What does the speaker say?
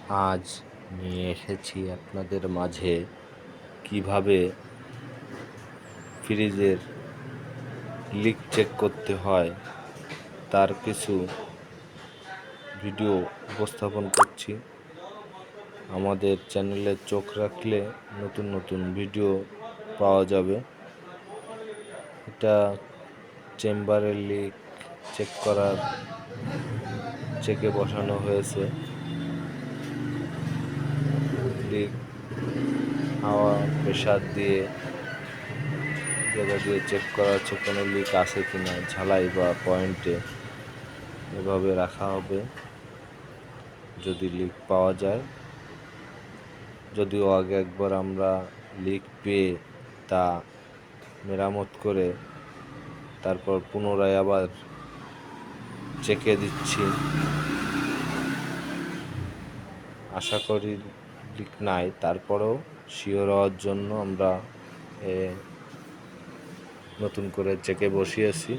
আজ নিয়ে এসেছি আপনাদের মাঝে কিভাবে ফ্রিজের লিক চেক করতে হয় তার কিছু ভিডিও উপস্থাপন করছি। আমাদের চ্যানেলে চোখ রাখলে নতুন নতুন ভিডিও পাওয়া যাবে। এটা চেম্বারের লিক চেক করার চেকে বসানো হয়েছে। লিক হাওয়া প্রেসার দিয়ে চেক করা হচ্ছে কোনো লিক আছে কিনা, ঝালাই বা পয়েন্টে এভাবে রাখা হবে। যদি লিক পাওয়া যায়, যদিও আগে একবার আমরা লিক পেয়ে তা মেরামত করে তারপর পুনরায় আবার চেকে দিচ্ছি। আশা করি লিক নাই, তারপরেও শিওর হওয়ার জন্য আমরা নতুন করে চেকে বসিয়েছি।